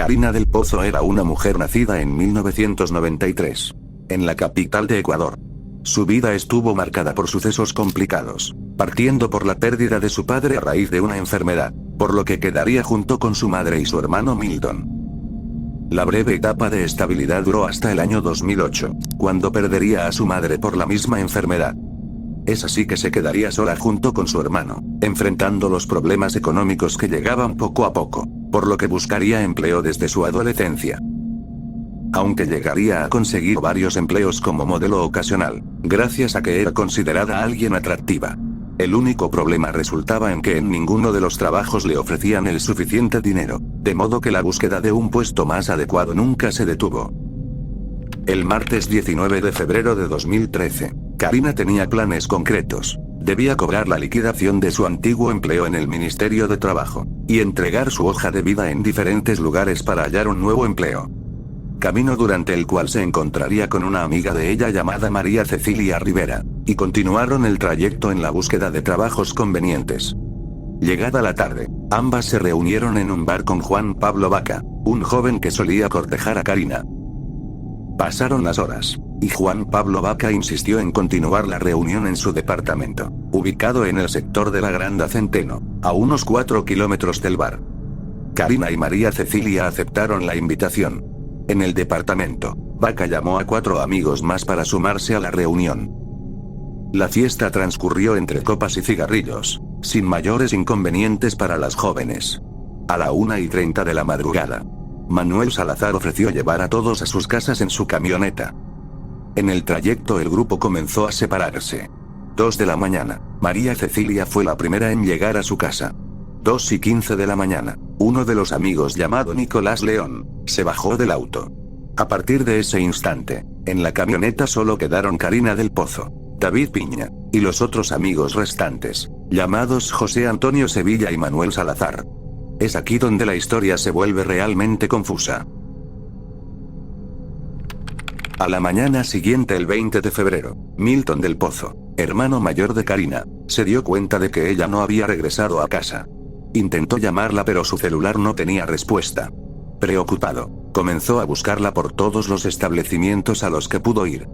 Karina del Pozo era una mujer nacida en 1993, en la capital de Ecuador. Su vida estuvo marcada por sucesos complicados, partiendo por la pérdida de su padre a raíz de una enfermedad, por lo que quedaría junto con su madre y su hermano Milton. La breve etapa de estabilidad duró hasta el año 2008, cuando perdería a su madre por la misma enfermedad. Es así que se quedaría sola junto con su hermano, enfrentando los problemas económicos que llegaban poco a poco, por lo que buscaría empleo desde su adolescencia. Aunque llegaría a conseguir varios empleos como modelo ocasional, gracias a que era considerada alguien atractiva. El único problema resultaba en que en ninguno de los trabajos le ofrecían el suficiente dinero, de modo que la búsqueda de un puesto más adecuado nunca se detuvo. El martes 19 de febrero de 2013, Karina tenía planes concretos. Debía cobrar la liquidación de su antiguo empleo en el Ministerio de Trabajo, y entregar su hoja de vida en diferentes lugares para hallar un nuevo empleo. Camino durante el cual se encontraría con una amiga de ella llamada María Cecilia Rivera, y continuaron el trayecto en la búsqueda de trabajos convenientes. Llegada la tarde, ambas se reunieron en un bar con Juan Pablo Vaca, un joven que solía cortejar a Karina. Pasaron las horas, y Juan Pablo Vaca insistió en continuar la reunión en su departamento, ubicado en el sector de la Granda Centeno, a unos 4 kilómetros del bar. Karina y María Cecilia aceptaron la invitación. En el departamento, Vaca llamó a 4 amigos más para sumarse a la reunión. La fiesta transcurrió entre copas y cigarrillos, sin mayores inconvenientes para las jóvenes. A la 1:30 de la madrugada, Manuel Salazar ofreció llevar a todos a sus casas en su camioneta. En el trayecto el grupo comenzó a separarse. 2 de la mañana, María Cecilia fue la primera en llegar a su casa. 2:15 de la mañana, uno de los amigos llamado Nicolás León, se bajó del auto. A partir de ese instante, en la camioneta solo quedaron Karina del Pozo, David Piña, y los otros amigos restantes, llamados José Antonio Sevilla y Manuel Salazar. Es aquí donde la historia se vuelve realmente confusa. A la mañana siguiente, el 20 de febrero, Milton del Pozo, hermano mayor de Karina, se dio cuenta de que ella no había regresado a casa. Intentó llamarla pero su celular no tenía respuesta. Preocupado, comenzó a buscarla por todos los establecimientos a los que pudo ir.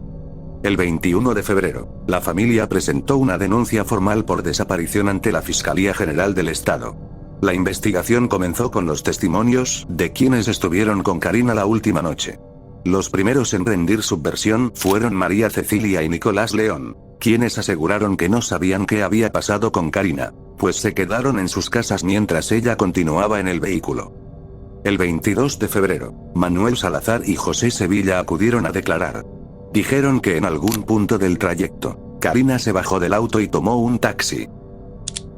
El 21 de febrero, la familia presentó una denuncia formal por desaparición ante la Fiscalía General del Estado. La investigación comenzó con los testimonios de quienes estuvieron con Karina la última noche. Los primeros en rendir su versión fueron María Cecilia y Nicolás León, quienes aseguraron que no sabían qué había pasado con Karina, pues se quedaron en sus casas mientras ella continuaba en el vehículo. El 22 de febrero, Manuel Salazar y José Sevilla acudieron a declarar. Dijeron que en algún punto del trayecto, Karina se bajó del auto y tomó un taxi.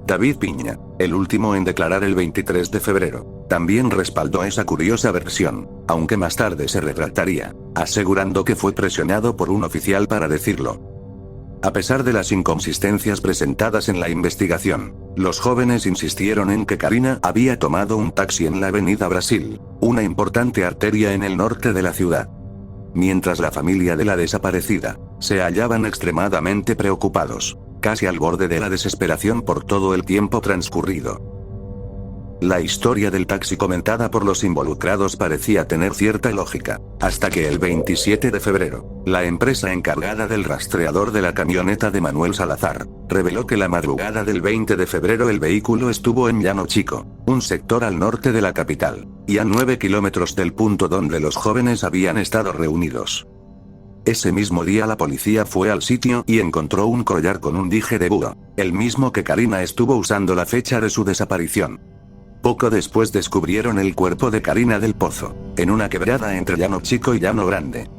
David Piña, el último en declarar el 23 de febrero, también respaldó esa curiosa versión, aunque más tarde se retractaría, asegurando que fue presionado por un oficial para decirlo. A pesar de las inconsistencias presentadas en la investigación, los jóvenes insistieron en que Karina había tomado un taxi en la Avenida Brasil, una importante arteria en el norte de la ciudad. Mientras la familia de la desaparecida se hallaban extremadamente preocupados, casi al borde de la desesperación por todo el tiempo transcurrido. La historia del taxi comentada por los involucrados parecía tener cierta lógica, hasta que el 27 de febrero, la empresa encargada del rastreador de la camioneta de Manuel Salazar, reveló que la madrugada del 20 de febrero el vehículo estuvo en Llano Chico, un sector al norte de la capital, y a 9 kilómetros del punto donde los jóvenes habían estado reunidos. Ese mismo día la policía fue al sitio y encontró un collar con un dije de búho, el mismo que Karina estuvo usando la fecha de su desaparición. Poco después descubrieron el cuerpo de Karina del Pozo, en una quebrada entre Llano Chico y Llano Grande.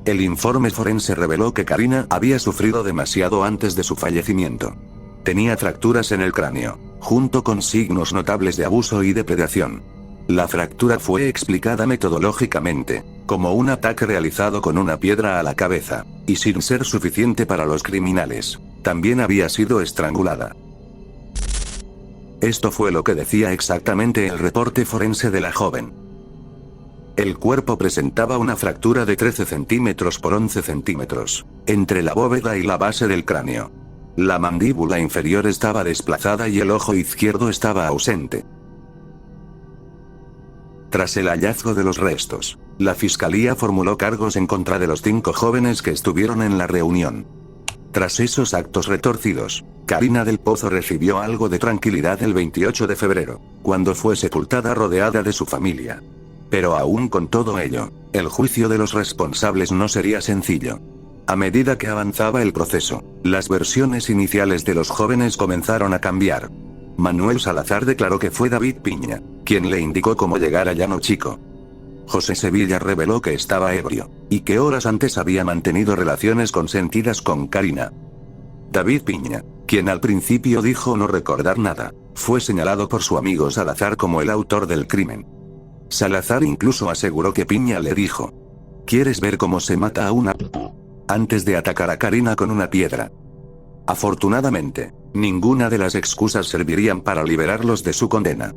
El informe forense reveló que Karina había sufrido demasiado antes de su fallecimiento. Tenía fracturas en el cráneo, junto con signos notables de abuso y depredación. La fractura fue explicada metodológicamente, como un ataque realizado con una piedra a la cabeza, y sin ser suficiente para los criminales, también había sido estrangulada. Esto fue lo que decía exactamente el reporte forense de la joven. El cuerpo presentaba una fractura de 13 centímetros por 11 centímetros, entre la bóveda y la base del cráneo. La mandíbula inferior estaba desplazada y el ojo izquierdo estaba ausente. Tras el hallazgo de los restos, la fiscalía formuló cargos en contra de los 5 jóvenes que estuvieron en la reunión. Tras esos actos retorcidos, Karina del Pozo recibió algo de tranquilidad el 28 de febrero, cuando fue sepultada rodeada de su familia. Pero aún con todo ello, el juicio de los responsables no sería sencillo. A medida que avanzaba el proceso, las versiones iniciales de los jóvenes comenzaron a cambiar. Manuel Salazar declaró que fue David Piña quien le indicó cómo llegar a Llano Chico. José Sevilla reveló que estaba ebrio, y que horas antes había mantenido relaciones consentidas con Karina. David Piña, quien al principio dijo no recordar nada, fue señalado por su amigo Salazar como el autor del crimen. Salazar incluso aseguró que Piña le dijo: ¿quieres ver cómo se mata a una p***? Antes de atacar a Karina con una piedra. Afortunadamente, ninguna de las excusas servirían para liberarlos de su condena.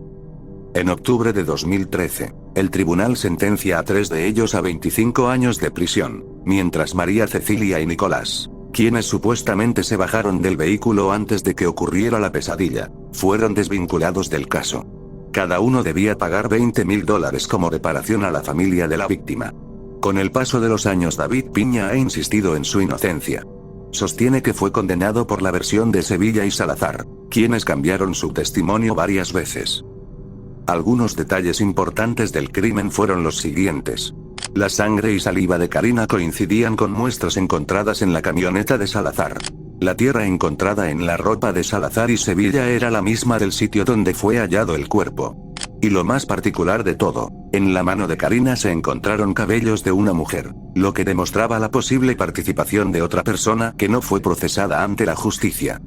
En octubre de 2013, el tribunal sentencia a 3 de ellos a 25 años de prisión, mientras María Cecilia y Nicolás, quienes supuestamente se bajaron del vehículo antes de que ocurriera la pesadilla, fueron desvinculados del caso. Cada uno debía pagar $20.000 como reparación a la familia de la víctima. Con el paso de los años, David Piña ha insistido en su inocencia. Sostiene que fue condenado por la versión de Sevilla y Salazar, quienes cambiaron su testimonio varias veces. Algunos detalles importantes del crimen fueron los siguientes. La sangre y saliva de Karina coincidían con muestras encontradas en la camioneta de Salazar. La tierra encontrada en la ropa de Salazar y Sevilla era la misma del sitio donde fue hallado el cuerpo. Y lo más particular de todo, en la mano de Karina se encontraron cabellos de una mujer, lo que demostraba la posible participación de otra persona que no fue procesada ante la justicia.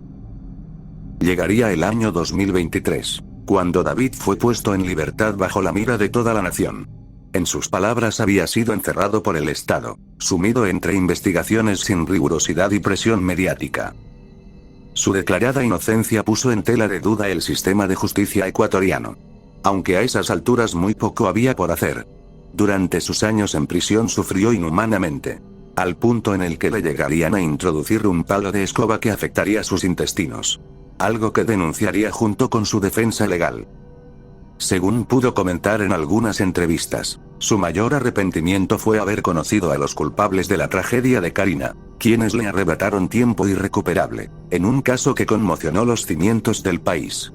Llegaría el año 2023. Cuando David fue puesto en libertad bajo la mira de toda la nación. En sus palabras, había sido encerrado por el Estado, sumido entre investigaciones sin rigurosidad y presión mediática. Su declarada inocencia puso en tela de duda el sistema de justicia ecuatoriano. Aunque a esas alturas muy poco había por hacer. Durante sus años en prisión sufrió inhumanamente, al punto en el que le llegarían a introducir un palo de escoba que afectaría sus intestinos. Algo que denunciaría junto con su defensa legal. Según pudo comentar en algunas entrevistas, su mayor arrepentimiento fue haber conocido a los culpables de la tragedia de Karina, quienes le arrebataron tiempo irrecuperable, en un caso que conmocionó los cimientos del país.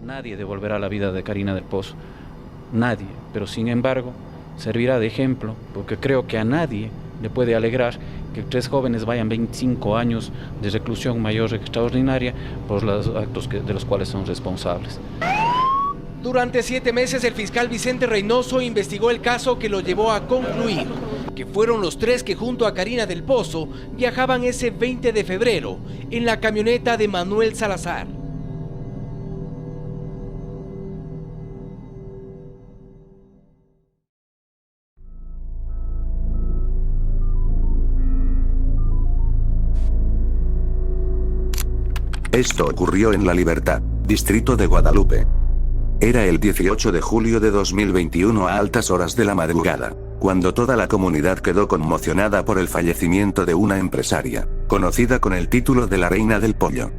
Nadie devolverá la vida de Karina del Pozo. Nadie, pero sin embargo, servirá de ejemplo, porque creo que a nadie le puede alegrar que 3 jóvenes vayan 25 años de reclusión mayor extraordinaria por los actos de los cuales son responsables. Durante 7 meses el fiscal Vicente Reynoso investigó el caso que lo llevó a concluir que fueron los 3 que junto a Karina del Pozo viajaban ese 20 de febrero en la camioneta de Manuel Salazar. Esto ocurrió en La Libertad, distrito de Guadalupe. Era el 18 de julio de 2021 a altas horas de la madrugada, cuando toda la comunidad quedó conmocionada por el fallecimiento de una empresaria, conocida con el título de la Reina del Pollo.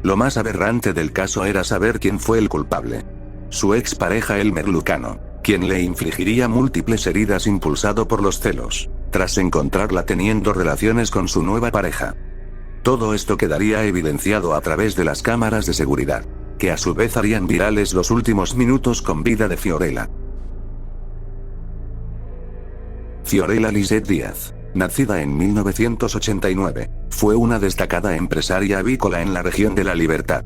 Lo más aberrante del caso era saber quién fue el culpable. Su expareja Elmer Lucano, quien le infligiría múltiples heridas impulsado por los celos, tras encontrarla teniendo relaciones con su nueva pareja. Todo esto quedaría evidenciado a través de las cámaras de seguridad, que a su vez harían virales los últimos minutos con vida de Fiorella. Fiorella Lisette Díaz, nacida en 1989, fue una destacada empresaria avícola en la región de La Libertad.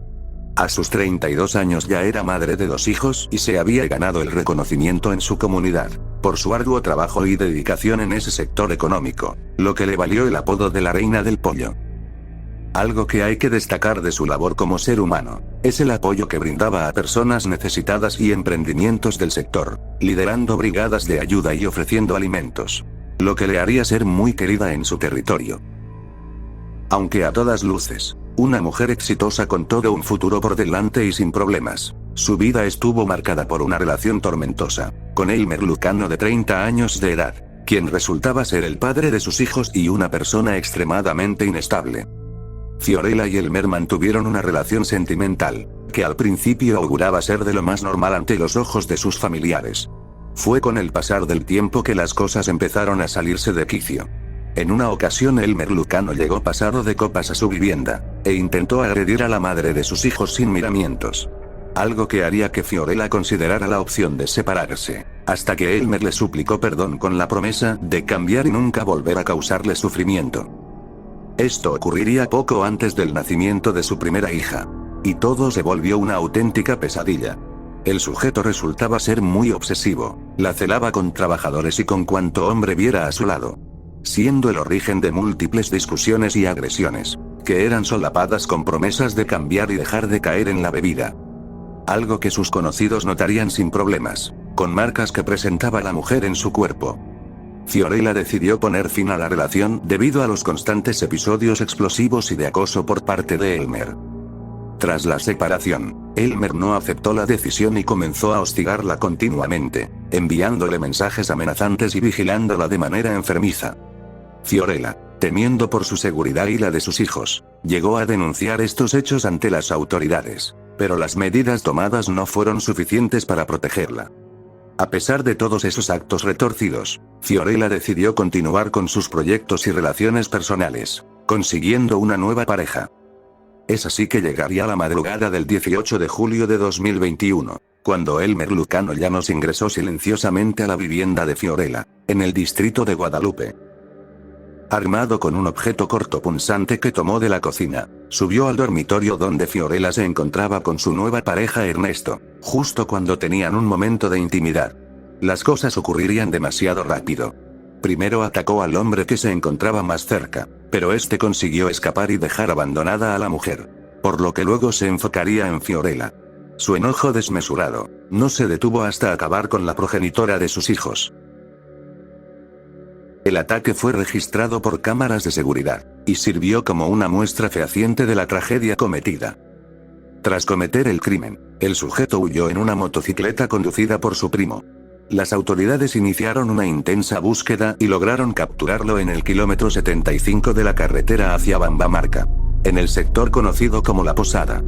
A sus 32 años ya era madre de 2 hijos y se había ganado el reconocimiento en su comunidad, por su arduo trabajo y dedicación en ese sector económico, lo que le valió el apodo de la Reina del Pollo. Algo que hay que destacar de su labor como ser humano, es el apoyo que brindaba a personas necesitadas y emprendimientos del sector, liderando brigadas de ayuda y ofreciendo alimentos. Lo que le haría ser muy querida en su territorio. Aunque a todas luces, una mujer exitosa con todo un futuro por delante y sin problemas, su vida estuvo marcada por una relación tormentosa, con Elmer Lucano de 30 años de edad, quien resultaba ser el padre de sus hijos y una persona extremadamente inestable. Fiorella y Elmer mantuvieron una relación sentimental, que al principio auguraba ser de lo más normal ante los ojos de sus familiares. Fue con el pasar del tiempo que las cosas empezaron a salirse de quicio. En una ocasión Elmer Lucano llegó pasado de copas a su vivienda, e intentó agredir a la madre de sus hijos sin miramientos. Algo que haría que Fiorella considerara la opción de separarse, hasta que Elmer le suplicó perdón con la promesa de cambiar y nunca volver a causarle sufrimiento. Esto ocurriría poco antes del nacimiento de su primera hija. Y todo se volvió una auténtica pesadilla. El sujeto resultaba ser muy obsesivo, la celaba con trabajadores y con cuanto hombre viera a su lado, siendo el origen de múltiples discusiones y agresiones, que eran solapadas con promesas de cambiar y dejar de caer en la bebida. Algo que sus conocidos notarían sin problemas, con marcas que presentaba la mujer en su cuerpo. Fiorella decidió poner fin a la relación debido a los constantes episodios explosivos y de acoso por parte de Elmer. Tras la separación, Elmer no aceptó la decisión y comenzó a hostigarla continuamente, enviándole mensajes amenazantes y vigilándola de manera enfermiza. Fiorella, temiendo por su seguridad y la de sus hijos, llegó a denunciar estos hechos ante las autoridades, pero las medidas tomadas no fueron suficientes para protegerla. A pesar de todos esos actos retorcidos, Fiorella decidió continuar con sus proyectos y relaciones personales, consiguiendo una nueva pareja. Es así que llegaría la madrugada del 18 de julio de 2021, cuando Elmer Lucano Llanos ingresó silenciosamente a la vivienda de Fiorella, en el distrito de Guadalupe. Armado con un objeto cortopunzante que tomó de la cocina, subió al dormitorio donde Fiorella se encontraba con su nueva pareja Ernesto, justo cuando tenían un momento de intimidad. Las cosas ocurrirían demasiado rápido. Primero atacó al hombre que se encontraba más cerca, pero este consiguió escapar y dejar abandonada a la mujer, por lo que luego se enfocaría en Fiorella. Su enojo desmesurado no se detuvo hasta acabar con la progenitora de sus hijos. El ataque fue registrado por cámaras de seguridad, y sirvió como una muestra fehaciente de la tragedia cometida. Tras cometer el crimen, el sujeto huyó en una motocicleta conducida por su primo. Las autoridades iniciaron una intensa búsqueda y lograron capturarlo en el kilómetro 75 de la carretera hacia Bambamarca, en el sector conocido como La Posada.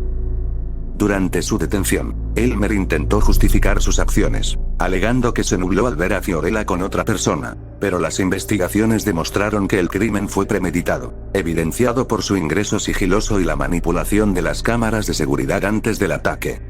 Durante su detención, Elmer intentó justificar sus acciones, alegando que se nubló al ver a Fiorella con otra persona, pero las investigaciones demostraron que el crimen fue premeditado, evidenciado por su ingreso sigiloso y la manipulación de las cámaras de seguridad antes del ataque.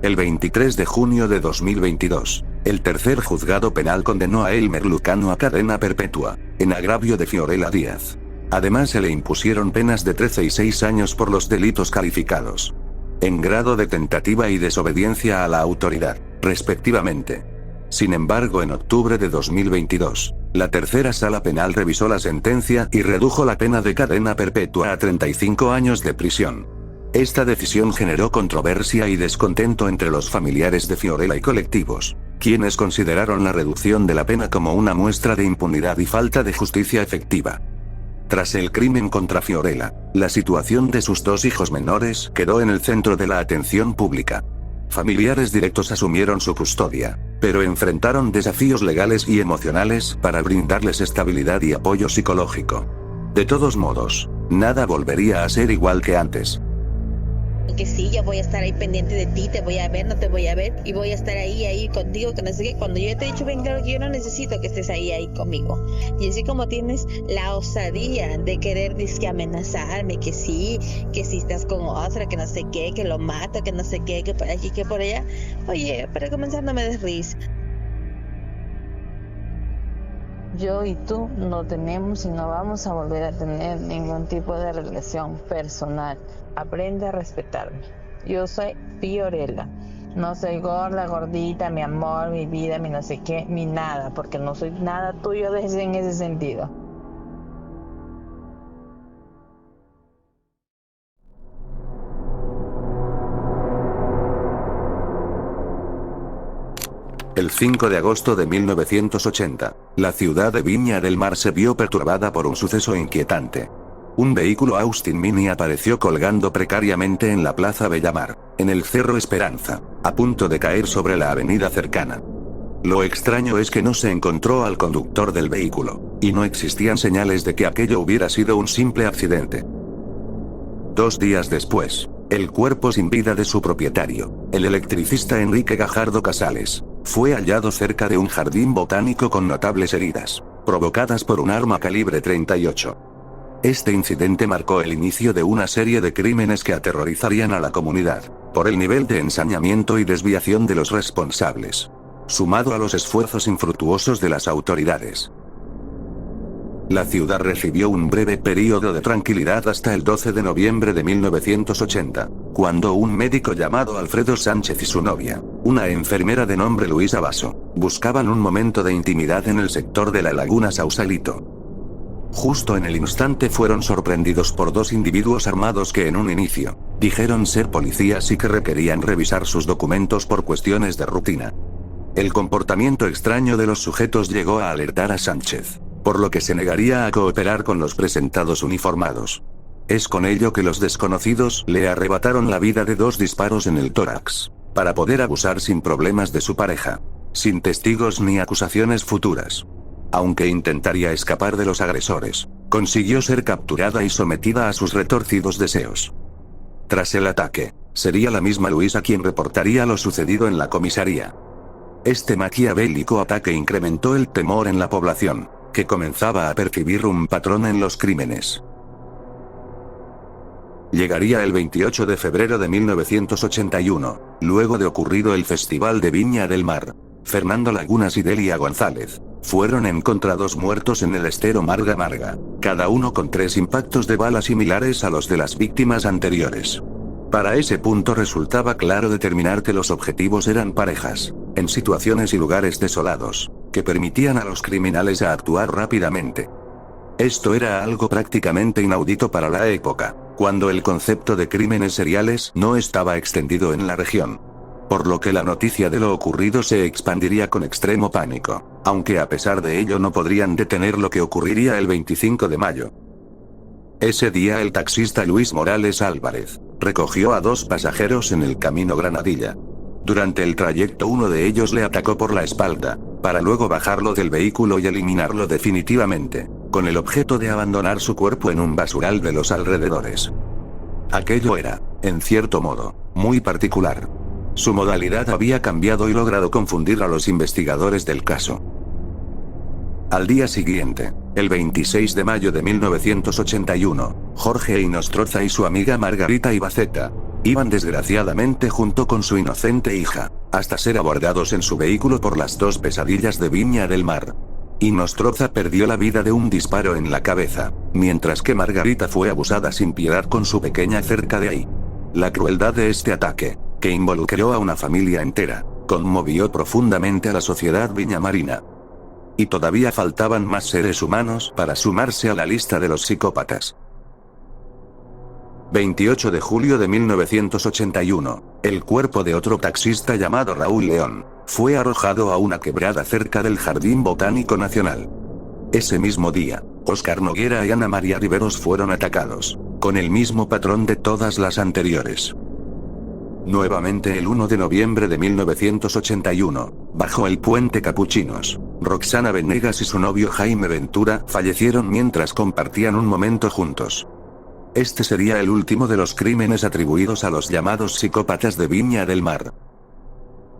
El 23 de junio de 2022, el tercer juzgado penal condenó a Elmer Lucano a cadena perpetua, en agravio de Fiorella Díaz. Además se le impusieron penas de 13 y 6 años por los delitos calificados en grado de tentativa y desobediencia a la autoridad, respectivamente. Sin embargo, en octubre de 2022, la tercera sala penal revisó la sentencia y redujo la pena de cadena perpetua a 35 años de prisión. Esta decisión generó controversia y descontento entre los familiares de Fiorella y colectivos, quienes consideraron la reducción de la pena como una muestra de impunidad y falta de justicia efectiva. Tras el crimen contra Fiorella, la situación de sus dos hijos menores quedó en el centro de la atención pública. Familiares directos asumieron su custodia, pero enfrentaron desafíos legales y emocionales para brindarles estabilidad y apoyo psicológico. De todos modos, nada volvería a ser igual que antes. Que sí, yo voy a estar ahí pendiente de ti, te voy a ver, no te voy a ver, y voy a estar ahí contigo, que no sé qué. Cuando yo te he dicho, ven, claro que yo no necesito que estés ahí conmigo. Y así como tienes la osadía de querer disque amenazarme, que sí estás con otra, que no sé qué, que lo mato, que no sé qué, que por aquí, que por allá. Oye, para comenzar no me des risa. Yo y tú no tenemos y no vamos a volver a tener ningún tipo de relación personal. Aprende a respetarme. Yo soy Fiorella. No soy gorda, gordita, mi amor, mi vida, mi no sé qué, mi nada, porque no soy nada tuyo en ese sentido. El 5 de agosto de 1980, la ciudad de Viña del Mar se vio perturbada por un suceso inquietante. Un vehículo Austin Mini apareció colgando precariamente en la Plaza Bellamar, en el Cerro Esperanza, a punto de caer sobre la avenida cercana. Lo extraño es que no se encontró al conductor del vehículo. y no existían señales de que aquello hubiera sido un simple accidente. 2 días después, el cuerpo sin vida de su propietario, el electricista Enrique Gajardo Casales, fue hallado cerca de un jardín botánico con notables heridas, provocadas por un arma calibre 38. Este incidente marcó el inicio de una serie de crímenes que aterrorizarían a la comunidad, por el nivel de ensañamiento y desviación de los responsables, sumado a los esfuerzos infructuosos de las autoridades. La ciudad recibió un breve período de tranquilidad hasta el 12 de noviembre de 1980, cuando un médico llamado Alfredo Sánchez y su novia, una enfermera de nombre Luisa Basso, buscaban un momento de intimidad en el sector de la Laguna Sausalito. Justo en el instante fueron sorprendidos por 2 individuos armados que en un inicio, dijeron ser policías y que requerían revisar sus documentos por cuestiones de rutina. El comportamiento extraño de los sujetos llegó a alertar a Sánchez, por lo que se negaría a cooperar con los presentados uniformados. Es con ello que los desconocidos le arrebataron la vida de 2 disparos en el tórax, para poder abusar sin problemas de su pareja, sin testigos ni acusaciones futuras. Aunque intentaría escapar de los agresores, consiguió ser capturada y sometida a sus retorcidos deseos. Tras el ataque, sería la misma Luisa quien reportaría lo sucedido en la comisaría. Este maquiavélico ataque incrementó el temor en la población, que comenzaba a percibir un patrón en los crímenes. Llegaría el 28 de febrero de 1981, luego de ocurrido el Festival de Viña del Mar. Fernando Lagunas y Delia González fueron encontrados muertos en el estero Marga Marga, cada uno con 3 impactos de bala similares a los de las víctimas anteriores. Para ese punto resultaba claro determinar que los objetivos eran parejas, en situaciones y lugares desolados, que permitían a los criminales a actuar rápidamente. Esto era algo prácticamente inaudito para la época, cuando el concepto de crímenes seriales no estaba extendido en la región. Por lo que la noticia de lo ocurrido se expandiría con extremo pánico, aunque a pesar de ello no podrían detener lo que ocurriría el 25 de mayo. Ese día el taxista Luis Morales Álvarez recogió a 2 pasajeros en el camino Granadilla. Durante el trayecto uno de ellos le atacó por la espalda, para luego bajarlo del vehículo y eliminarlo definitivamente, con el objeto de abandonar su cuerpo en un basural de los alrededores. Aquello era, en cierto modo, muy particular. Su modalidad había cambiado y logrado confundir a los investigadores del caso. Al día siguiente, el 26 de mayo de 1981, Jorge Inostroza y su amiga Margarita Ibaceta iban desgraciadamente junto con su inocente hija, hasta ser abordados en su vehículo por las 2 pesadillas de Viña del Mar. Inostroza perdió la vida de un disparo en la cabeza, mientras que Margarita fue abusada sin piedad con su pequeña cerca de ahí. La crueldad de este ataque, que involucró a una familia entera, conmovió profundamente a la sociedad viñamarina. Y todavía faltaban más seres humanos para sumarse a la lista de los psicópatas. 28 de julio de 1981, el cuerpo de otro taxista llamado Raúl León fue arrojado a una quebrada cerca del Jardín Botánico Nacional. Ese mismo día, Óscar Noguera y Ana María Riveros fueron atacados, con el mismo patrón de todas las anteriores. Nuevamente el 1 de noviembre de 1981, bajo el puente Capuchinos, Roxana Venegas y su novio Jaime Ventura fallecieron mientras compartían un momento juntos. Este sería el último de los crímenes atribuidos a los llamados psicópatas de Viña del Mar.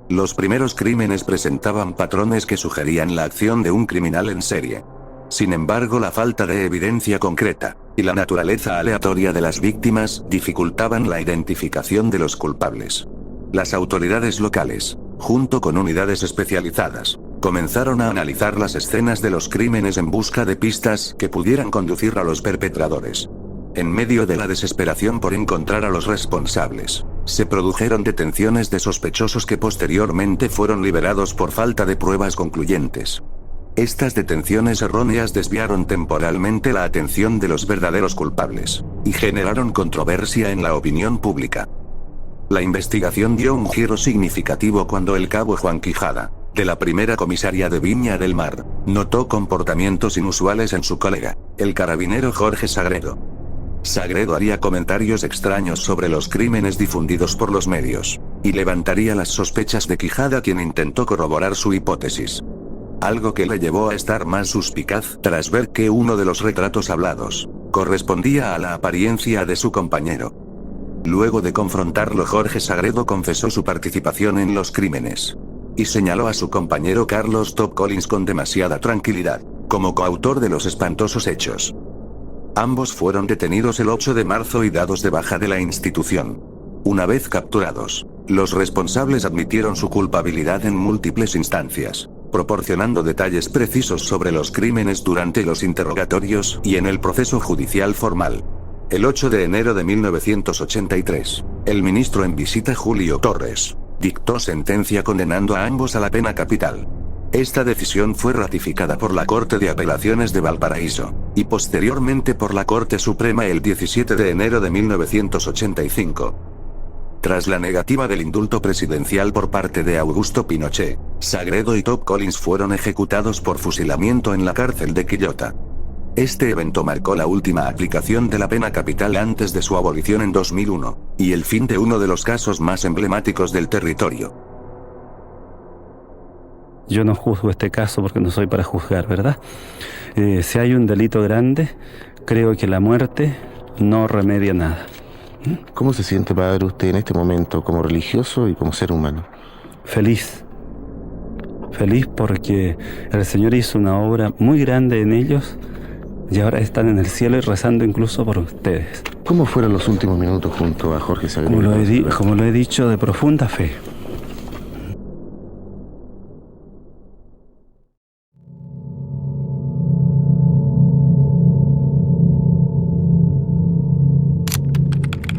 Los primeros crímenes presentaban patrones que sugerían la acción de un criminal en serie. Sin embargo, la falta de evidencia concreta y la naturaleza aleatoria de las víctimas dificultaban la identificación de los culpables. Las autoridades locales, junto con unidades especializadas, comenzaron a analizar las escenas de los crímenes en busca de pistas que pudieran conducir a los perpetradores. En medio de la desesperación por encontrar a los responsables, se produjeron detenciones de sospechosos que posteriormente fueron liberados por falta de pruebas concluyentes. Estas detenciones erróneas desviaron temporalmente la atención de los verdaderos culpables, y generaron controversia en la opinión pública. La investigación dio un giro significativo cuando el cabo Juan Quijada, de la primera comisaría de Viña del Mar, notó comportamientos inusuales en su colega, el carabinero Jorge Sagredo. Sagredo haría comentarios extraños sobre los crímenes difundidos por los medios, y levantaría las sospechas de Quijada, quien intentó corroborar su hipótesis. algo que le llevó a estar más suspicaz tras ver que uno de los retratos hablados correspondía a la apariencia de su compañero. Luego de confrontarlo, Jorge Sagredo confesó su participación en los crímenes y señaló a su compañero Carlos Top Collins con demasiada tranquilidad como coautor de los espantosos hechos. Ambos fueron detenidos el 8 de marzo y dados de baja de la institución. Una vez capturados, los responsables admitieron su culpabilidad en múltiples instancias, proporcionando detalles precisos sobre los crímenes durante los interrogatorios y en el proceso judicial formal. El 8 de enero de 1983, el ministro en visita Julio Torres dictó sentencia condenando a ambos a la pena capital. Esta decisión fue ratificada por la Corte de Apelaciones de Valparaíso, y posteriormente por la Corte Suprema el 17 de enero de 1985. Tras la negativa del indulto presidencial por parte de Augusto Pinochet, Sagredo y Top Collins fueron ejecutados por fusilamiento en la cárcel de Quillota. Este evento marcó la última aplicación de la pena capital antes de su abolición en 2001, y el fin de uno de los casos más emblemáticos del territorio. Yo no juzgo este caso porque no soy para juzgar, ¿verdad? Si hay un delito grande, creo que la muerte no remedia nada. ¿Cómo se siente, padre, usted en este momento como religioso y como ser humano? Feliz. Feliz porque el Señor hizo una obra muy grande en ellos y ahora están en el cielo y rezando incluso por ustedes. ¿Cómo fueron los últimos minutos junto a Jorge Sagredo? Como lo he dicho, de profunda fe.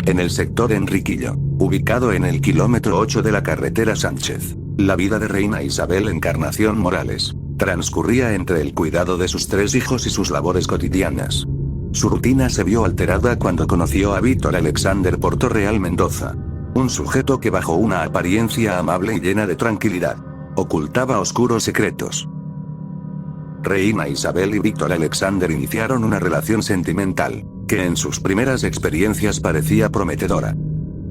En el sector Enriquillo, ubicado en el kilómetro 8 de la carretera Sánchez, la vida de Reina Isabel Encarnación Morales transcurría entre el cuidado de sus 3 hijos y sus labores cotidianas. Su rutina se vio alterada cuando conoció a Víctor Alexander Portorreal Mendoza, un sujeto que bajo una apariencia amable y llena de tranquilidad, ocultaba oscuros secretos. Reina Isabel y Víctor Alexander iniciaron una relación sentimental, que en sus primeras experiencias parecía prometedora.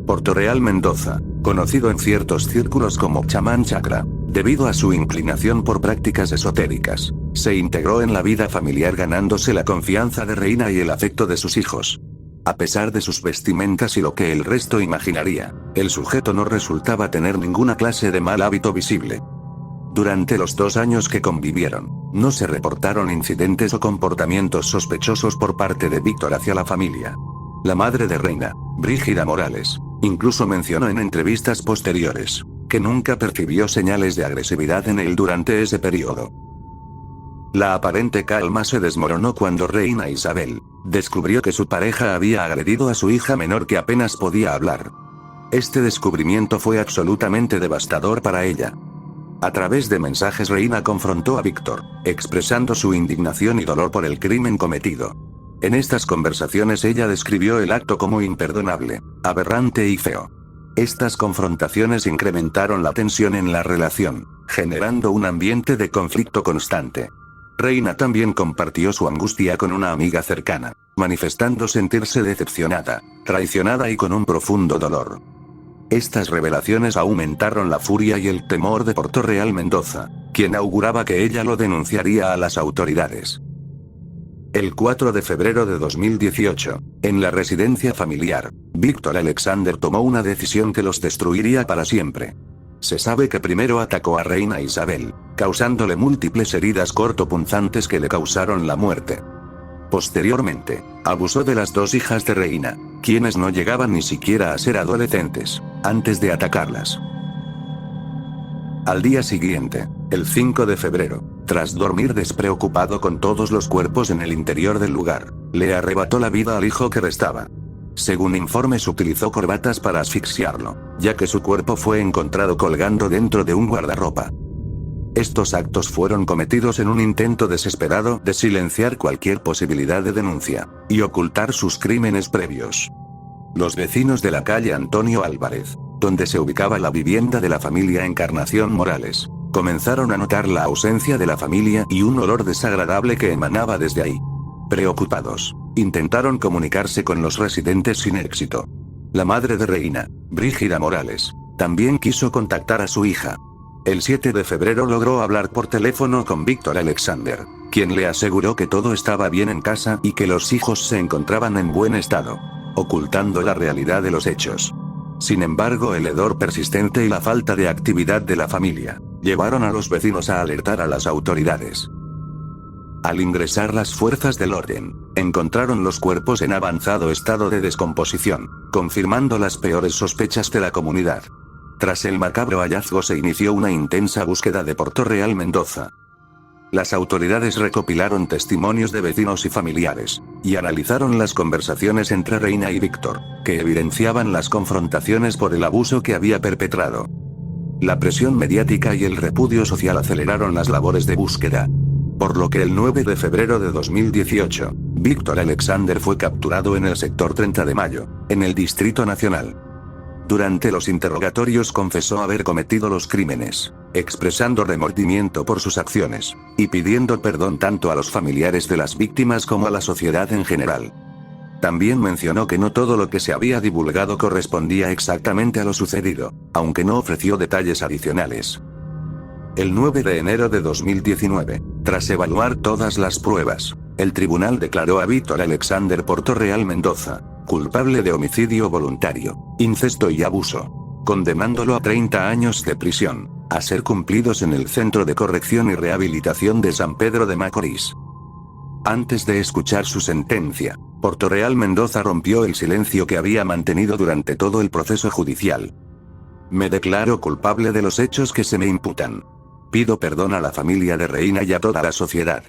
Portorreal Mendoza, conocido en ciertos círculos como chamán chakra, debido a su inclinación por prácticas esotéricas, se integró en la vida familiar ganándose la confianza de Reina y el afecto de sus hijos. A pesar de sus vestimentas y lo que el resto imaginaría, el sujeto no resultaba tener ninguna clase de mal hábito visible. Durante los 2 años que convivieron, no se reportaron incidentes o comportamientos sospechosos por parte de Víctor hacia la familia. La madre de Reina, Brígida Morales, incluso mencionó en entrevistas posteriores, que nunca percibió señales de agresividad en él durante ese periodo. La aparente calma se desmoronó cuando Reina Isabel descubrió que su pareja había agredido a su hija menor que apenas podía hablar. Este descubrimiento fue absolutamente devastador para ella. A través de mensajes, Reina confrontó a Víctor, expresando su indignación y dolor por el crimen cometido. En estas conversaciones ella describió el acto como imperdonable, aberrante y feo. Estas confrontaciones incrementaron la tensión en la relación, generando un ambiente de conflicto constante. Reina también compartió su angustia con una amiga cercana, manifestando sentirse decepcionada, traicionada y con un profundo dolor. Estas revelaciones aumentaron la furia y el temor de Portorreal Mendoza, quien auguraba que ella lo denunciaría a las autoridades. El 4 de febrero de 2018, en la residencia familiar, Víctor Alexander tomó una decisión que los destruiría para siempre. Se sabe que primero atacó a Reina Isabel, causándole múltiples heridas cortopunzantes que le causaron la muerte. Posteriormente, abusó de las 2 hijas de Reina, quienes no llegaban ni siquiera a ser adolescentes, antes de atacarlas. Al día siguiente, el 5 de febrero, tras dormir despreocupado con todos los cuerpos en el interior del lugar, le arrebató la vida al hijo que restaba. Según informes, utilizó corbatas para asfixiarlo, ya que su cuerpo fue encontrado colgando dentro de un guardarropa. Estos actos fueron cometidos en un intento desesperado de silenciar cualquier posibilidad de denuncia, y ocultar sus crímenes previos. Los vecinos de la calle Antonio Álvarez, donde se ubicaba la vivienda de la familia Encarnación Morales, comenzaron a notar la ausencia de la familia y un olor desagradable que emanaba desde ahí. Preocupados, intentaron comunicarse con los residentes sin éxito. La madre de Reina, Brígida Morales, también quiso contactar a su hija. El 7 de febrero logró hablar por teléfono con Víctor Alexander, quien le aseguró que todo estaba bien en casa y que los hijos se encontraban en buen estado, ocultando la realidad de los hechos. Sin embargo, el hedor persistente y la falta de actividad de la familia llevaron a los vecinos a alertar a las autoridades. Al ingresar las fuerzas del orden, encontraron los cuerpos en avanzado estado de descomposición, confirmando las peores sospechas de la comunidad. Tras el macabro hallazgo se inició una intensa búsqueda de Portorreal, Mendoza. Las autoridades recopilaron testimonios de vecinos y familiares, y analizaron las conversaciones entre Reina y Víctor, que evidenciaban las confrontaciones por el abuso que había perpetrado. La presión mediática y el repudio social aceleraron las labores de búsqueda. Por lo que el 9 de febrero de 2018, Víctor Alexander fue capturado en el sector 30 de Mayo, en el Distrito Nacional. Durante los interrogatorios confesó haber cometido los crímenes, expresando remordimiento por sus acciones, y pidiendo perdón tanto a los familiares de las víctimas como a la sociedad en general. También mencionó que no todo lo que se había divulgado correspondía exactamente a lo sucedido, aunque no ofreció detalles adicionales. El 9 de enero de 2019, tras evaluar todas las pruebas, el tribunal declaró a Víctor Alexander Portorreal Mendoza culpable de homicidio voluntario, incesto y abuso, condenándolo a 30 años de prisión, a ser cumplidos en el Centro de Corrección y Rehabilitación de San Pedro de Macorís. Antes de escuchar su sentencia, Portorreal Mendoza rompió el silencio que había mantenido durante todo el proceso judicial. Me declaro culpable de los hechos que se me imputan. Pido perdón a la familia de Reina y a toda la sociedad.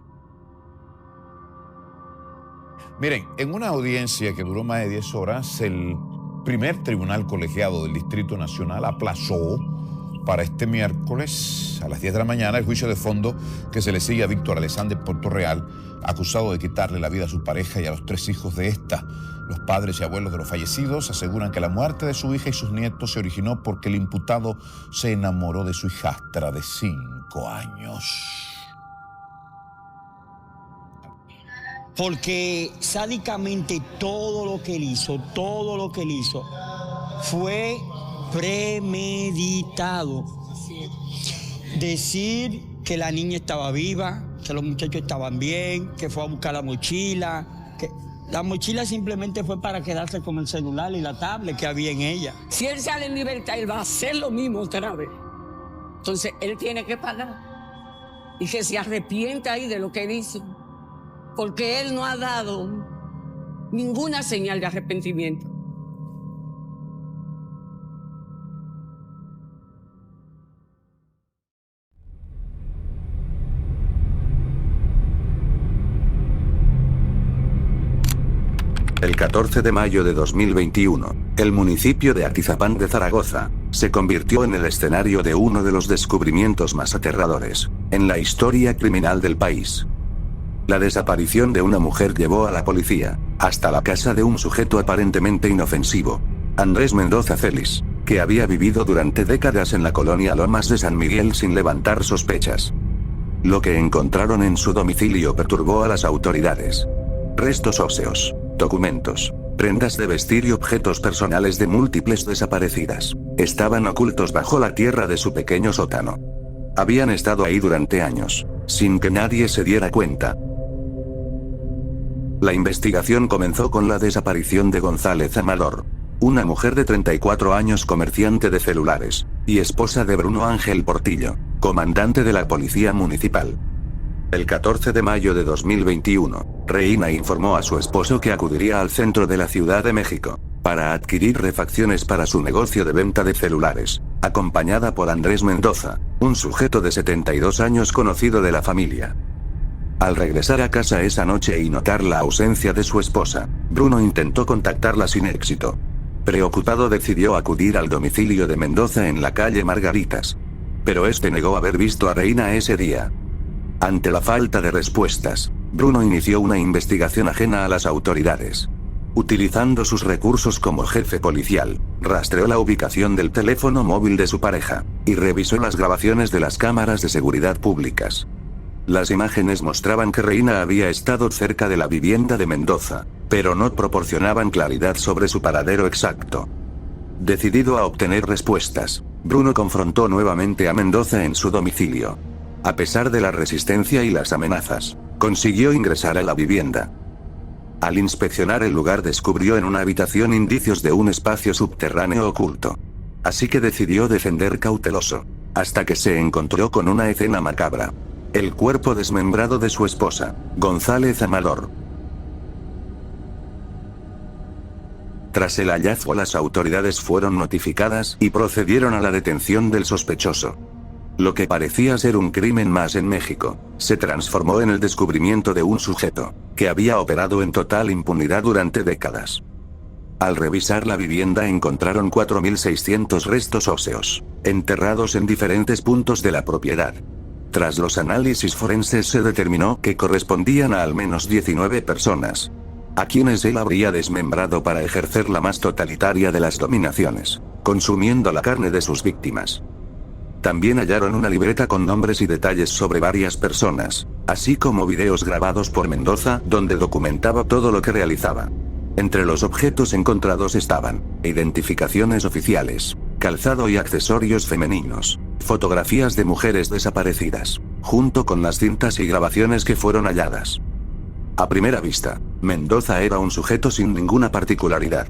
Miren, en una audiencia que duró más de 10 horas, el primer tribunal colegiado del Distrito Nacional aplazó para este miércoles a las 10 de la mañana el juicio de fondo que se le sigue a Víctor Alexander Portorreal, acusado de quitarle la vida a su pareja y a los 3 hijos de esta. Los padres y abuelos de los fallecidos aseguran que la muerte de su hija y sus nietos se originó porque el imputado se enamoró de su hijastra de 5 años. Porque sádicamente todo lo que él hizo fue premeditado. Decir que la niña estaba viva, que los muchachos estaban bien, que fue a buscar la mochila, que la mochila simplemente fue para quedarse con el celular y la tablet que había en ella. Si él sale en libertad, él va a hacer lo mismo otra vez. Entonces, él tiene que pagar. Y que se arrepienta ahí de lo que dice. Porque él no ha dado ninguna señal de arrepentimiento. El 14 de mayo de 2021, el municipio de Atizapán de Zaragoza se convirtió en el escenario de uno de los descubrimientos más aterradores en la historia criminal del país. La desaparición de una mujer llevó a la policía hasta la casa de un sujeto aparentemente inofensivo, Andrés Mendoza Celis, que había vivido durante décadas en la colonia Lomas de San Miguel sin levantar sospechas. Lo que encontraron en su domicilio perturbó a las autoridades. Restos óseos, documentos, prendas de vestir y objetos personales de múltiples desaparecidas estaban ocultos bajo la tierra de su pequeño sótano. Habían estado ahí durante años, sin que nadie se diera cuenta. La investigación comenzó con la desaparición de González Amador, una mujer de 34 años, comerciante de celulares, y esposa de Bruno Ángel Portillo, comandante de la Policía Municipal. El 14 de mayo de 2021, Reina informó a su esposo que acudiría al centro de la Ciudad de México para adquirir refacciones para su negocio de venta de celulares, acompañada por Andrés Mendoza, un sujeto de 72 años conocido de la familia. Al regresar a casa esa noche y notar la ausencia de su esposa, Bruno intentó contactarla sin éxito. Preocupado decidió acudir al domicilio de Mendoza en la calle Margaritas. Pero este negó haber visto a Reina ese día. Ante la falta de respuestas, Bruno inició una investigación ajena a las autoridades. Utilizando sus recursos como jefe policial, rastreó la ubicación del teléfono móvil de su pareja, y revisó las grabaciones de las cámaras de seguridad públicas. Las imágenes mostraban que Reina había estado cerca de la vivienda de Mendoza, pero no proporcionaban claridad sobre su paradero exacto. Decidido a obtener respuestas, Bruno confrontó nuevamente a Mendoza en su domicilio. A pesar de la resistencia y las amenazas, consiguió ingresar a la vivienda. Al inspeccionar el lugar descubrió en una habitación indicios de un espacio subterráneo oculto. Así que decidió defender cauteloso, hasta que se encontró con una escena macabra. El cuerpo desmembrado de su esposa, González Amador. Tras el hallazgo, las autoridades fueron notificadas y procedieron a la detención del sospechoso. Lo que parecía ser un crimen más en México, se transformó en el descubrimiento de un sujeto, que había operado en total impunidad durante décadas. Al revisar la vivienda encontraron 4.600 restos óseos, enterrados en diferentes puntos de la propiedad. Tras los análisis forenses se determinó que correspondían a al menos 19 personas, a quienes él habría desmembrado para ejercer la más totalitaria de las dominaciones, consumiendo la carne de sus víctimas. También hallaron una libreta con nombres y detalles sobre varias personas, así como videos grabados por Mendoza donde documentaba todo lo que realizaba. Entre los objetos encontrados estaban identificaciones oficiales, calzado y accesorios femeninos, fotografías de mujeres desaparecidas, junto con las cintas y grabaciones que fueron halladas. A primera vista, Mendoza era un sujeto sin ninguna particularidad.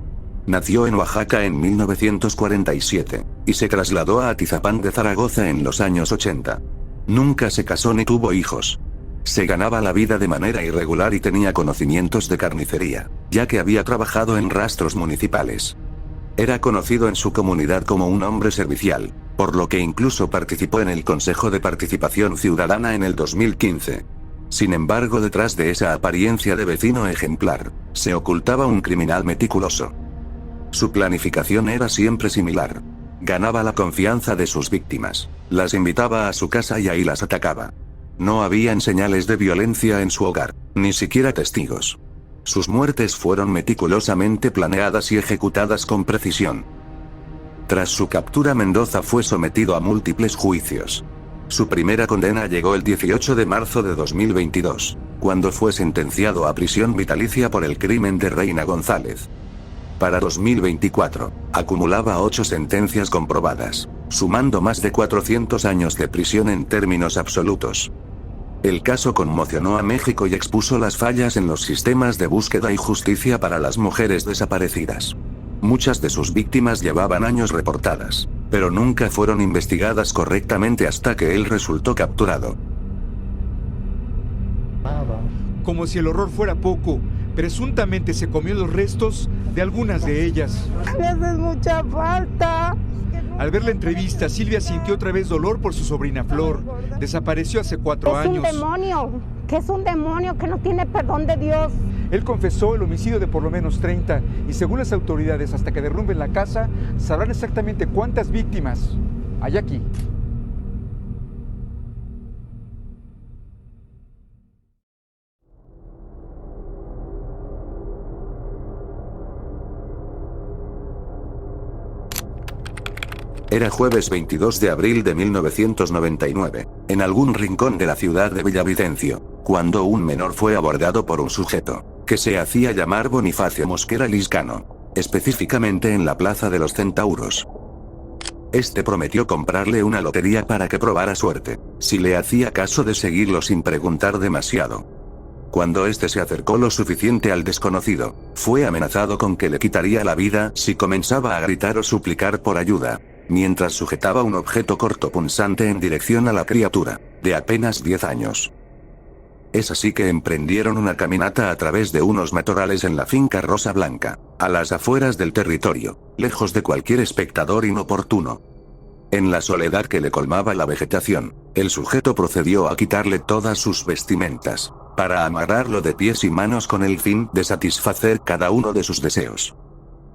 Nació en Oaxaca en 1947, y se trasladó a Atizapán de Zaragoza en los años 80. Nunca se casó ni tuvo hijos. Se ganaba la vida de manera irregular y tenía conocimientos de carnicería, ya que había trabajado en rastros municipales. Era conocido en su comunidad como un hombre servicial, por lo que incluso participó en el Consejo de Participación Ciudadana en el 2015. Sin embargo, detrás de esa apariencia de vecino ejemplar, se ocultaba un criminal meticuloso. Su planificación era siempre similar. Ganaba la confianza de sus víctimas, las invitaba a su casa y ahí las atacaba. No habían señales de violencia en su hogar, ni siquiera testigos. Sus muertes fueron meticulosamente planeadas y ejecutadas con precisión. Tras su captura, Mendoza fue sometido a múltiples juicios. Su primera condena llegó el 18 de marzo de 2022, cuando fue sentenciado a prisión vitalicia por el crimen de Reina González. Para 2024, acumulaba 8 sentencias comprobadas, sumando más de 400 años de prisión en términos absolutos. El caso conmocionó a México y expuso las fallas en los sistemas de búsqueda y justicia para las mujeres desaparecidas. Muchas de sus víctimas llevaban años reportadas, pero nunca fueron investigadas correctamente hasta que él resultó capturado. Como si el horror fuera poco, presuntamente se comió los restos de algunas de ellas. Me haces mucha falta. Al ver la entrevista, Silvia sintió otra vez dolor por su sobrina Flor. Desapareció hace 4 años. Es un demonio, que es un demonio que no tiene perdón de Dios. Él confesó el homicidio de por lo menos 30 y según las autoridades, hasta que derrumben la casa, sabrán exactamente cuántas víctimas hay aquí. Era jueves 22 de abril de 1999, en algún rincón de la ciudad de Villavicencio, cuando un menor fue abordado por un sujeto, que se hacía llamar Bonifacio Mosquera Liscano, específicamente en la Plaza de los Centauros. Este prometió comprarle una lotería para que probara suerte, si le hacía caso de seguirlo sin preguntar demasiado. Cuando este se acercó lo suficiente al desconocido, fue amenazado con que le quitaría la vida si comenzaba a gritar o suplicar por ayuda, mientras sujetaba un objeto cortopunzante en dirección a la criatura, de apenas 10 años. Es así que emprendieron una caminata a través de unos matorrales en la finca Rosa Blanca, a las afueras del territorio, lejos de cualquier espectador inoportuno. En la soledad que le colmaba la vegetación, el sujeto procedió a quitarle todas sus vestimentas, para amarrarlo de pies y manos con el fin de satisfacer cada uno de sus deseos.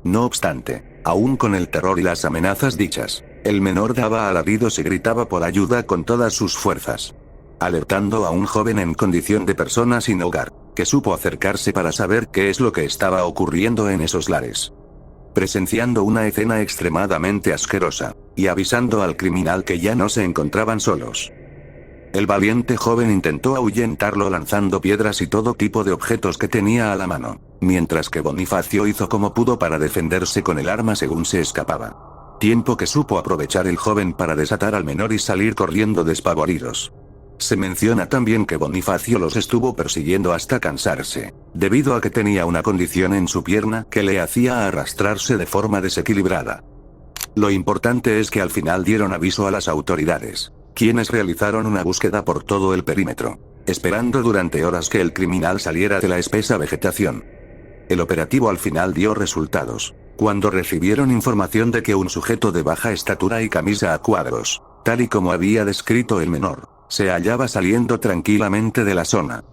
No obstante, aún con el terror y las amenazas dichas, el menor daba alaridos y gritaba por ayuda con todas sus fuerzas, alertando a un joven en condición de persona sin hogar, que supo acercarse para saber qué es lo que estaba ocurriendo en esos lares. Presenciando una escena extremadamente asquerosa, y avisando al criminal que ya no se encontraban solos. El valiente joven intentó ahuyentarlo lanzando piedras y todo tipo de objetos que tenía a la mano, mientras que Bonifacio hizo como pudo para defenderse con el arma según se escapaba. tiempo que supo aprovechar el joven para desatar al menor y salir corriendo despavoridos. Se menciona también que Bonifacio los estuvo persiguiendo hasta cansarse, debido a que tenía una condición en su pierna que le hacía arrastrarse de forma desequilibrada. Lo importante es que al final dieron aviso a las autoridades, quienes realizaron una búsqueda por todo el perímetro, esperando durante horas que el criminal saliera de la espesa vegetación. El operativo al final dio resultados, cuando recibieron información de que un sujeto de baja estatura y camisa a cuadros, tal y como había descrito el menor, se hallaba saliendo tranquilamente de la zona.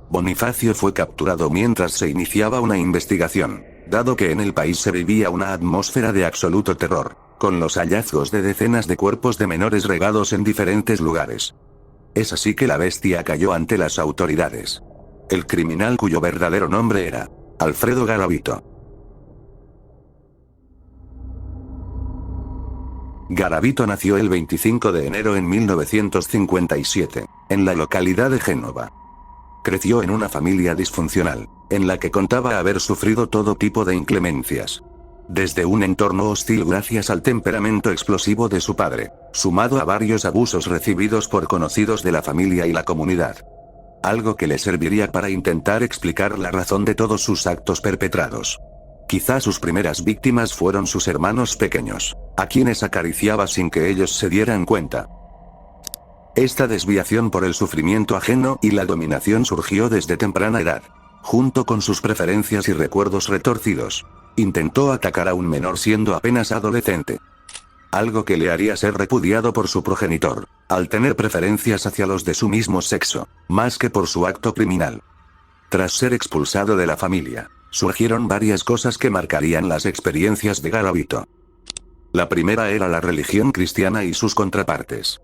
Bonifacio fue capturado mientras se iniciaba una investigación, dado que en el país se vivía una atmósfera de absoluto terror, con los hallazgos de decenas de cuerpos de menores regados en diferentes lugares. Es así que la bestia cayó ante las autoridades. El criminal, cuyo verdadero nombre era Alfredo Garavito. Garavito nació el 25 de enero en 1957, en la localidad de Génova. Creció en una familia disfuncional, en la que contaba haber sufrido todo tipo de inclemencias. Desde un entorno hostil gracias al temperamento explosivo de su padre, sumado a varios abusos recibidos por conocidos de la familia y la comunidad. Algo que le serviría para intentar explicar la razón de todos sus actos perpetrados. Quizá sus primeras víctimas fueron sus hermanos pequeños, a quienes acariciaba sin que ellos se dieran cuenta. Esta desviación por el sufrimiento ajeno y la dominación surgió desde temprana edad. Junto con sus preferencias y recuerdos retorcidos, intentó atacar a un menor siendo apenas adolescente. Algo que le haría ser repudiado por su progenitor, al tener preferencias hacia los de su mismo sexo, más que por su acto criminal. Tras ser expulsado de la familia, surgieron varias cosas que marcarían las experiencias de Garavito. La primera era la religión cristiana y sus contrapartes.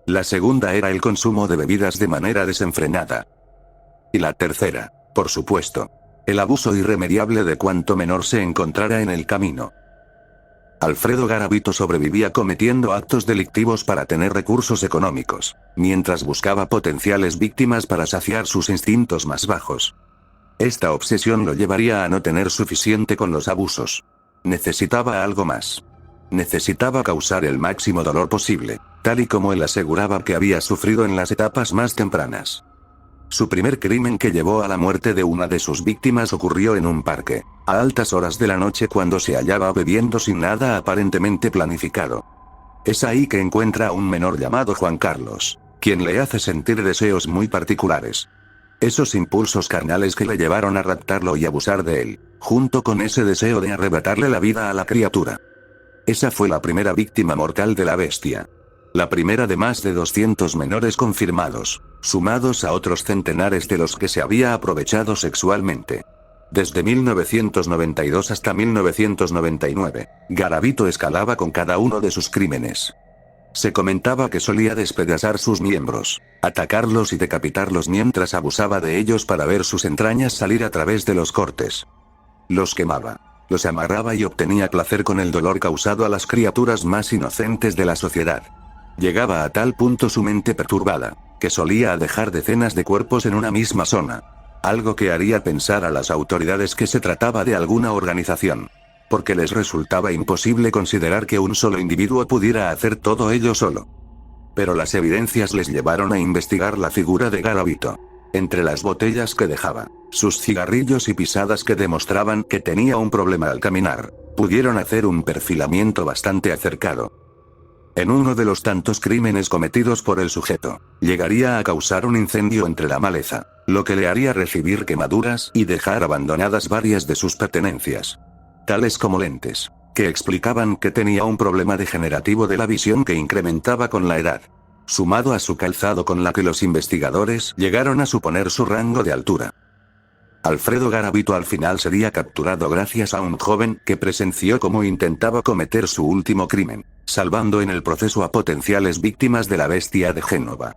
La segunda era el consumo de bebidas de manera desenfrenada. Y la tercera, por supuesto, el abuso irremediable de cuanto menor se encontrara en el camino. Alfredo Garavito sobrevivía cometiendo actos delictivos para tener recursos económicos, mientras buscaba potenciales víctimas para saciar sus instintos más bajos. Esta obsesión lo llevaría a no tener suficiente con los abusos. Necesitaba algo más. Necesitaba causar el máximo dolor posible, tal y como él aseguraba que había sufrido en las etapas más tempranas. Su primer crimen, que llevó a la muerte de una de sus víctimas, ocurrió en un parque, a altas horas de la noche, cuando se hallaba bebiendo sin nada aparentemente planificado. Es ahí que encuentra a un menor llamado Juan Carlos, quien le hace sentir deseos muy particulares. Esos impulsos carnales que le llevaron a raptarlo y abusar de él, junto con ese deseo de arrebatarle la vida a la criatura. Esa fue la primera víctima mortal de la bestia. La primera de más de 200 menores confirmados, sumados a otros centenares de los que se había aprovechado sexualmente. Desde 1992 hasta 1999, Garavito escalaba con cada uno de sus crímenes. Se comentaba que solía despedazar sus miembros, atacarlos y decapitarlos mientras abusaba de ellos para ver sus entrañas salir a través de los cortes. Los quemaba, los amarraba y obtenía placer con el dolor causado a las criaturas más inocentes de la sociedad. Llegaba a tal punto su mente perturbada, que solía dejar decenas de cuerpos en una misma zona. Algo que haría pensar a las autoridades que se trataba de alguna organización. Porque les resultaba imposible considerar que un solo individuo pudiera hacer todo ello solo. Pero las evidencias les llevaron a investigar la figura de Garavito. Entre las botellas que dejaba, sus cigarrillos y pisadas que demostraban que tenía un problema al caminar, pudieron hacer un perfilamiento bastante acercado. En uno de los tantos crímenes cometidos por el sujeto, llegaría a causar un incendio entre la maleza, lo que le haría recibir quemaduras y dejar abandonadas varias de sus pertenencias, tales como lentes, que explicaban que tenía un problema degenerativo de la visión que incrementaba con la edad, sumado a su calzado, con la que los investigadores llegaron a suponer su rango de altura. Alfredo Garavito al final sería capturado gracias a un joven que presenció cómo intentaba cometer su último crimen, salvando en el proceso a potenciales víctimas de la bestia de Génova.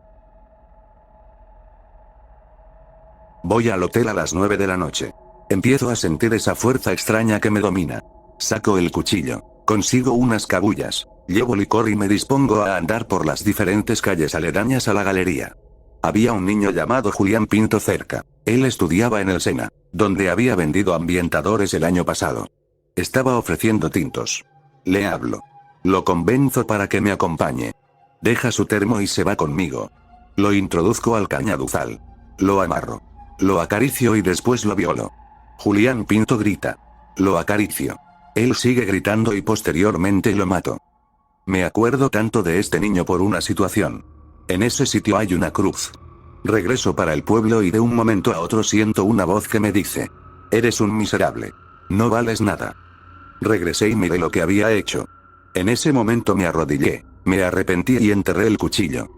Voy al hotel a las 9 de la noche. Empiezo a sentir esa fuerza extraña que me domina. Saco el cuchillo, consigo unas cabullas, llevo licor y me dispongo a andar por las diferentes calles aledañas a la galería. Había un niño llamado Julián Pinto cerca. Él estudiaba en el Sena, donde había vendido ambientadores el año pasado. Estaba ofreciendo tintos. Le hablo. Lo convenzo para que me acompañe. Deja su termo y se va conmigo. Lo introduzco al cañaduzal. Lo amarro. Lo acaricio y después lo violo. Julián Pinto grita. Lo acaricio. Él sigue gritando y posteriormente lo mato. Me acuerdo tanto de este niño por una situación. En ese sitio hay una cruz. Regreso para el pueblo y de un momento a otro siento una voz que me dice: eres un miserable. No vales nada. Regresé y miré lo que había hecho. En ese momento me arrodillé, me arrepentí y enterré el cuchillo.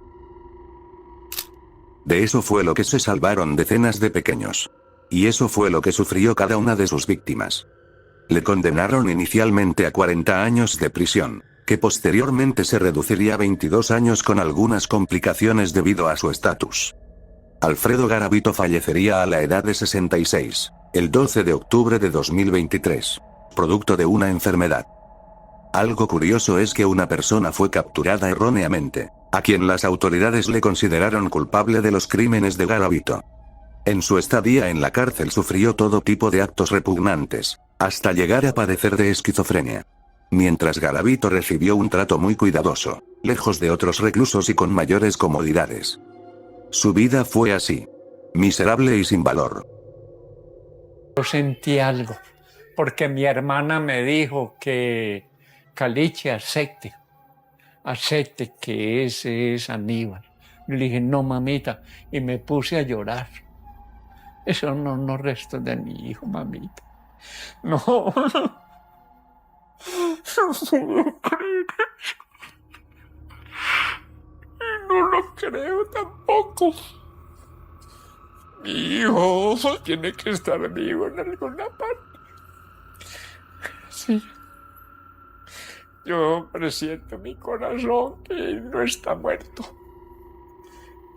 De eso fue lo que se salvaron decenas de pequeños. Y eso fue lo que sufrió cada una de sus víctimas. Le condenaron inicialmente a 40 años de prisión, que posteriormente se reduciría a 22 años con algunas complicaciones debido a su estatus. Alfredo Garavito fallecería a la edad de 66, el 12 de octubre de 2023, producto de una enfermedad. Algo curioso es que una persona fue capturada erróneamente, a quien las autoridades le consideraron culpable de los crímenes de Garavito. En su estadía en la cárcel sufrió todo tipo de actos repugnantes, hasta llegar a padecer de esquizofrenia. Mientras Garavito recibió un trato muy cuidadoso, lejos de otros reclusos y con mayores comodidades. Su vida fue así, miserable y sin valor. Yo sentí algo, porque mi hermana me dijo que Caliche acepte que ese es Aníbal. Yo le dije, no mamita, y me puse a llorar. Eso no resto de mi hijo, mamita. No. No puedo creer eso. Y no lo creo tampoco. Mi hijo tiene que estar vivo en alguna parte. Sí. Yo presiento en mi corazón que no está muerto.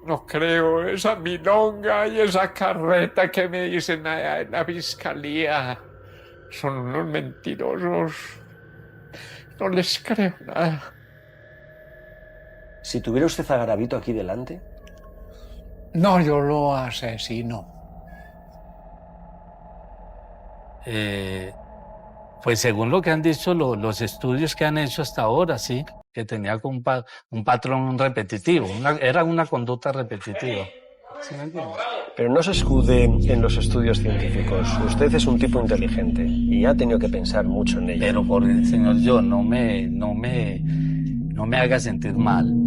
No creo esa milonga y esa carreta que me dicen allá en la fiscalía. Son unos mentirosos. No les creo nada. Si tuviera usted a Garavito aquí delante. No, yo lo asesino. Pues según lo que han dicho los estudios que han hecho hasta ahora, sí, que tenía un patrón repetitivo, era una conducta repetitiva. ¿Sí me entiendes? Pero no se escude en los estudios científicos. Usted es un tipo inteligente y ha tenido que pensar mucho en ello. Pero por el señor, yo no me haga sentir mal.